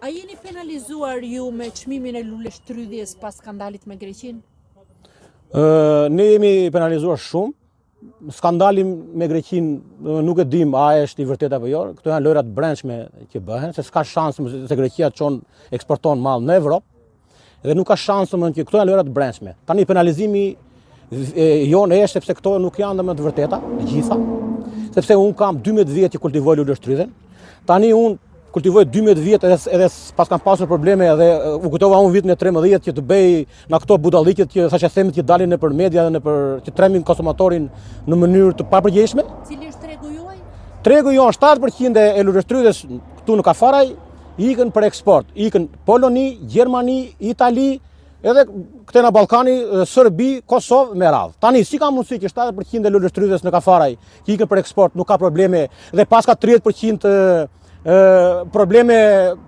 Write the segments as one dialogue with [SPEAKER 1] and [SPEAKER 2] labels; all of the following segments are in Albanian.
[SPEAKER 1] A jeni penalizuar ju me çmimin e luleshtrydhjes pas skandalit me Greqinë?
[SPEAKER 2] Ne jemi penalizuar shumë. Skandali me Greqinë nuk e dim a është i vërtetë apo jo. Këto janë lojrat brendshme që bëhen, se s'ka shans se Greqia eksporton mall në Evropë. Dhe nuk ka shans që këto janë lojrat brendshme. Tani penalizimi jonë është sepse këto nuk janë më të vërteta, të gjitha. Sepse unë kam 12 vjet që kultivoj luleshtrydhen. Tani unë kultivoj 12 vjet edhe pas kam pasur probleme edhe u kujtova unë vitin e 13 që të bëj në këto budalliqet që thashë themit që dalin nëpër media dhe që tremin konsumatorin në mënyrë të papërgjegjshme.
[SPEAKER 1] Cili është tregu juaj?
[SPEAKER 2] Tregu jonë 7% e luleshtrydhes këtu në Kafaraj ikën për eksport. Ikën Poloni, Gjermani, Itali, edhe këte në Ballkani, Serbi, Kosovë me radhë. Tani si ka mundësi që 7% e luleshtrydhes në Kafaraj që ikën për eksport nuk ka probleme dhe pas ka 30% probleme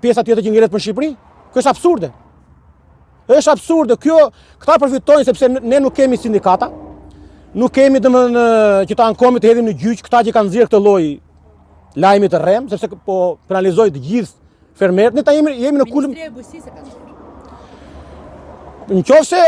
[SPEAKER 2] pjesa tjetër që ngjitet për Shqipëri? Kjo është absurde. Është absurde. Këta përfitojnë sepse ne nuk kemi sindikata, nuk kemi që ta ankohemi të hedhim në gjyq këta që kanë nxjerrë këtë lloj lajmi të rrem, sepse po penalizoj të gjithë fermerët. Ne ta jemi në kulm.
[SPEAKER 1] Ministria e Bujqësisë ka thënë.
[SPEAKER 2] Nëse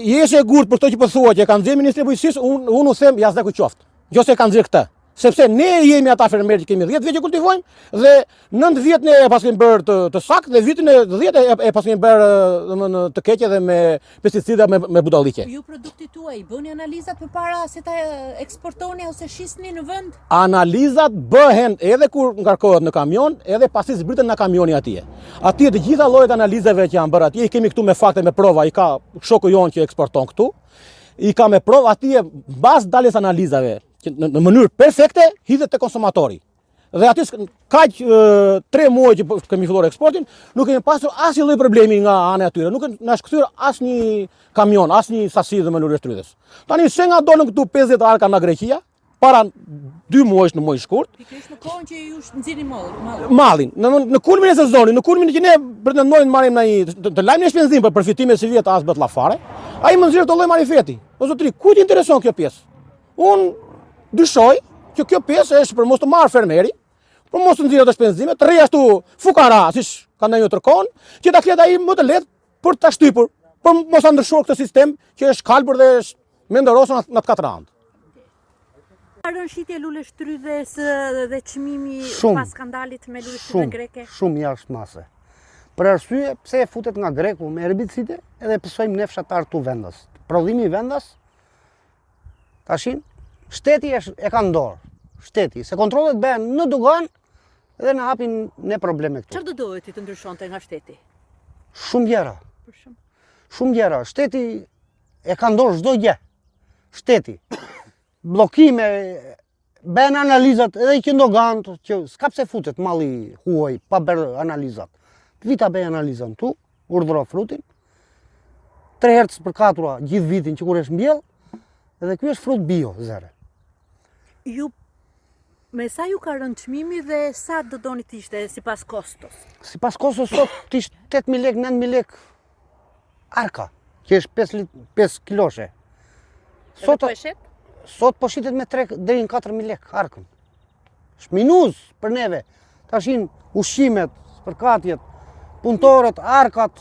[SPEAKER 2] je e gurt për këto që po thua që e kanë nxjerrë Ministria e Bujqësisë, unë u them jashtëzakonisht ku qoftë. Nëse e kanë nxjerrë këtë. Sepse ne jemi ata fermerë që kemi 10 vjet që kultivojmë dhe 9 vjet ne e pas kemi bërë të saktë dhe vitin e 10 e pas kemi bërë të keqe dhe me pesticida me budalliqe.
[SPEAKER 1] Ju produktit tuaj bëni analizat përpara se ta eksportoni ose shisni në vend?
[SPEAKER 2] Analizat bëhen edhe kur ngarkohet në kamion, edhe pasi zbriten nga kamioni atje. Atje të gjitha llojet analizave që janë bërë atje, i kemi këtu me fakte, me prova, i ka shoku jonë që eksporton këtu, i ka me prova atje mbas daljes analizave. Në mënyrë perfekte hidhet te konsumatori. Dhe aty kaq 3 muaj që kemi filluar eksportin, nuk kemi pasur asnjë lloj problemi nga ana e tyre. Nuk na është kthyer asnjë kamion, asnjë sasi dhe me luleshtrydhes. Tani se nga dolën këtu 50 arka nga Greqia, para 2 muajsh në muaj shkurt.
[SPEAKER 1] Pikërisht në kohën që ju nxirrni
[SPEAKER 2] mallin. Në kulmin e sezonit, në kulmin që ne pretendojmë të marrim të lajmin e shpenzim për përfitime si vjet as bet llafare, ai më nxjerr të lloj marifeti. O zotri, ku t'i intereson kjo pjesë? Unë dyshoj që kjo pjesë është për mos të marrë fermeri, për mos të nxjerrë të shpenzime, të rri ashtu fukara, siç kanë ndonjë tërkon, që ta ketë ai më të lehtë për ta shtypur, për mos ta ndryshuar këtë sistem që është kalbër dhe është mendorosur në të katër anë.
[SPEAKER 1] A rën shitje luleshtrydhes dhe çmimi pas skandalit me luleshtrydhen greke?
[SPEAKER 3] Shumë jashtëmase. Për arsye pse e futet nga greku me herbicide edhe pësojmë ne fshatar tu vendas. Prodhimi i vendas tashin shteti e ka në dorë, shteti, se kontrollet bëhen në dogan dhe na hapin ne probleme këtu.
[SPEAKER 1] Çfarë do dohet ti të ndryshonte nga shteti?
[SPEAKER 3] Shumë gjëra. Shumë gjëra. Shteti e ka në dorë çdo gjë. Shteti. Bllokime, bëhen analizat edhe që ndogan, që s'ka pse futet malli huaj pa bërë analizat. Vita bëj analizën tu, urdhëro frutin. 3 herë për katura gjithë vitin që kur është mbjell, edhe ky është frut bio, zere.
[SPEAKER 1] Ju, me sa ju ka rënë çmimi dhe sa do doni të ishte sipas kostos?
[SPEAKER 3] Sipas kostos sot të ishte 8.000 lekë, 9.000 lekë arka, që është 5 kiloshe. Sot po shitet me 3 deri në 4.000 lekë arkën. Është minuz për neve. Tashin ushqimet, spërkatjet, punëtorët, arkat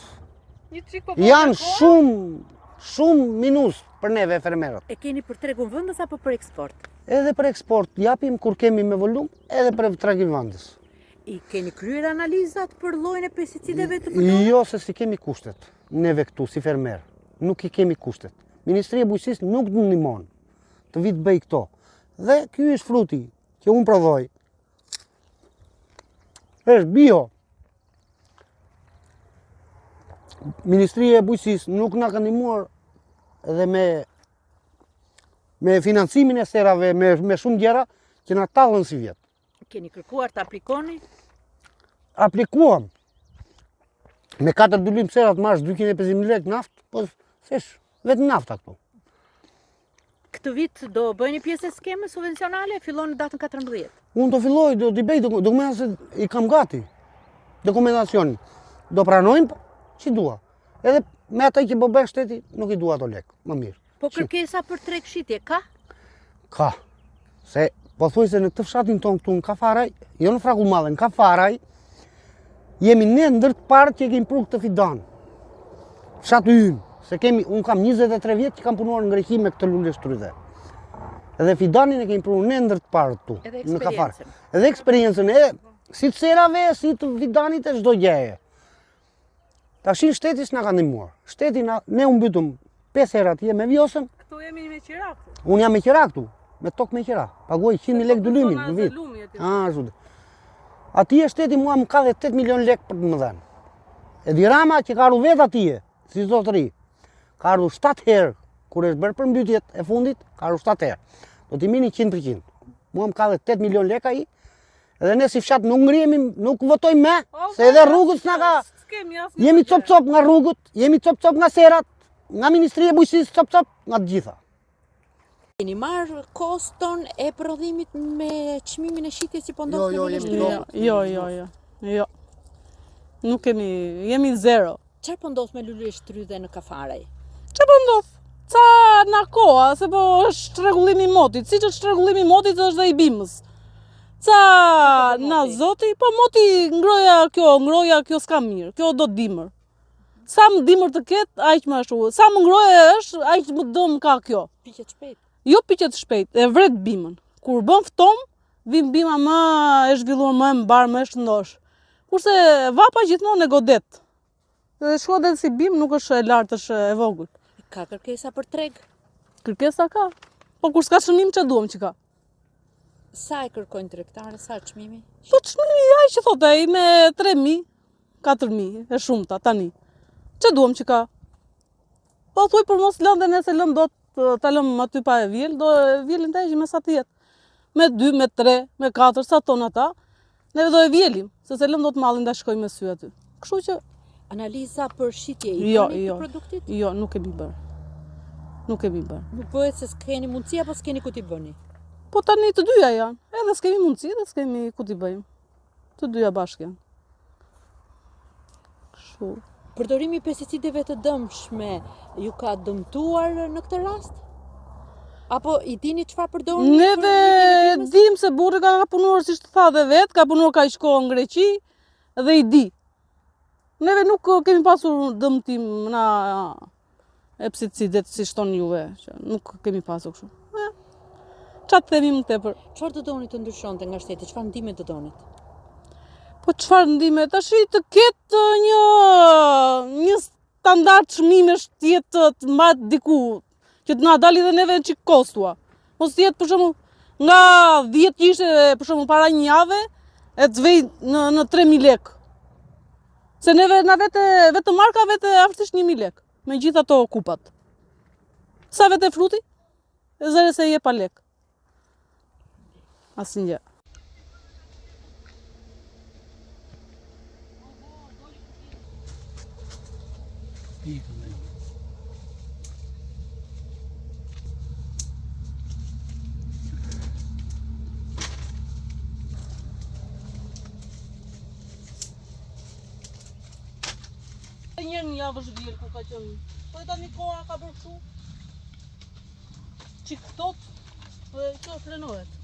[SPEAKER 3] janë shumë minuz për neve fermerët.
[SPEAKER 1] E keni për tregun vendës apo për eksport?
[SPEAKER 3] Edhe për eksport japim kur kemi me volum, edhe për tregin vendës.
[SPEAKER 1] I keni kryer analizat për llojin e pesticideve të përdorur?
[SPEAKER 3] Jo, se si kemi kushtet. Neve këtu si fermer, nuk i kemi kushtet. Ministria e Bujqësisë nuk të ndihmon të vit bëj këto. Dhe ky është fruti që unë prodhoj. Është bio. Ministria e Bujqësisë nuk na ka ndihmuar edhe me financimin e serave, me shumë gjëra që na tallën si vjet.
[SPEAKER 1] Keni kërkuar të aplikoni?
[SPEAKER 3] Aplikuam. Me 4 dylim serat marrësh 250.000 lekë naftë, po sesh vetëm nafta këtu.
[SPEAKER 1] Këtë vit do bëni pjesë e skemës subvencionale, fillon në datën 14.
[SPEAKER 3] Unë do filloj, do t'i bëj dokumentacion, i kam gati. Dokumentacionin. Do pranojmë që dua. Edhe me ata që bën shteti, nuk i dua ato lekë, më mirë.
[SPEAKER 1] Po kërkesa për tregshitje ka?
[SPEAKER 3] Ka. Se po thuaj se në këtë fshatin ton këtu në Kafaraj, jo në Frakullmadhe, në Kafaraj, Jemi ne ndër të parë që kemi pru këtë fidan. Fshatë ynë. Se unë kam 23 vjetë që kam punuar në Greqi me këtë lule shtrydhe. Edhe fidanin e kemi pru ne ndër të parë tu. Në Kafare. Edhe eksperiencën e si të serave, si të fidanit e çdo gjeje. Tashin shteti s'na ka ndihmuar. Shteti ne u mbytëm 5 herë atje me vjosën.
[SPEAKER 1] Këtu jemi me qira këtu.
[SPEAKER 3] Unë jam me qira këtu, me tokë me qira. Paguaj 100.000 lekë dylimin në vit. Ashtu. Atje shteti mua më ka dhe 8 milion lekë për të më dhenë. Edi Rama që ka ardhur vetë atje, si zotëri, ka ardhur 7 herë, kur është bërë përmbytjet e fundit, ka ardhur 7 herë. Do t'i mini 100%. Mua më ka dhe 8 milion lekë ai, edhe ne si fshat nuk ngrihemi, nuk votojmë me, se edhe rrugët s'na ka. Jemi cop-cop nga rrugët, jemi cop-cop nga serat, nga Ministria e Bujqësisë, cop-cop nga të gjitha.
[SPEAKER 1] Keni marrë koston e prodhimit me çmimin e shitjes që po ndodh në lule shtrydhe?
[SPEAKER 4] Jo. Nuk jemi zero.
[SPEAKER 1] Çfarë po ndodh me lule shtrydhe në Kafaraj?
[SPEAKER 4] Çfarë po ndodh? Ca na koha, se po është rregullimi i motit. Siç është rregullimi i motit është dhe i bimës. Ca na zoti, po moti ngroja kjo s'ka mirë. Kjo do të dimër. Sa më dimër të ketë, aq më ashtu. Sa më ngroja është, aq më dëm ka kjo.
[SPEAKER 1] Piqet shpejt.
[SPEAKER 4] Jo piqet shpejt, e vret bimën. Kur bën ftom, vim bima më e zhvilluar, më e mbar, më e shëndosh. Kurse vapa gjithmonë e godet. Dhe shkodet edhe si bim nuk është e lartë, është e vogël.
[SPEAKER 1] Ka kërkesa për treg?
[SPEAKER 4] Kërkesa ka. Po kur s'ka çmim ç'a duam që ka?
[SPEAKER 1] Sa e kërkojnë tregtarët, sa çmimi?
[SPEAKER 4] Po çmimi ai që thotë ai me 3.000, 4.000, e shumta tani. Ç'a duam që ka? Po thuaj për mos lënë dhe nëse lëm dot ta lëm aty pa e vjel, do e vjelin të me sa të jetë. Me 2, me 3, me 4, sa ton ata, neve do e vjelim, se se lëm do të mallin da shkojmë me sy aty. Kështu që
[SPEAKER 1] analiza për shitje i bëni të produktit?
[SPEAKER 4] Jo, nuk kemi bërë. Nuk kemi bërë.
[SPEAKER 1] Nuk bëhet se s'keni mundësi apo s'keni ku t'i bëni?
[SPEAKER 4] Po tani të dyja janë, edhe s'kemi mundësi, edhe s'kemi ku t'i bëjmë. Të dyja bashkë janë. Kështu.
[SPEAKER 1] Përdorimi i pesticideve të dëmshme ju ka dëmtuar në këtë rast? Apo i dini çfarë përdorni?
[SPEAKER 4] Neve dim se burri ka punuar, siç të tha dhe vet, ka punuar kaq kohë në Greqi dhe i di. Neve nuk kemi pasur dëmtim na e pesticidet si shton juve, që nuk kemi pasur kështu. Çfarë të themi më tepër?
[SPEAKER 1] Çfarë do doni të ndryshonte nga shteti? Çfarë ndime do donit?
[SPEAKER 4] Po çfarë ndime? Tash të ketë një standard çmimesh të jetë të mbahet diku, që të na dali dhe neve çik kostua. Mos të jetë për shembull nga 10 që ishte për shembull para një jave, e të vej në 3.000 lekë. Se neve na vetë marka vetë afërsisht 1.000 lekë, me gjithë ato kupat. Sa vetë fruti? E zëre se je pa lekë. Asnjë. Një javë është vjerë ku ka qenë. Po tani koha ka bërë kështu. Çik tot, dhe kjo frenohet.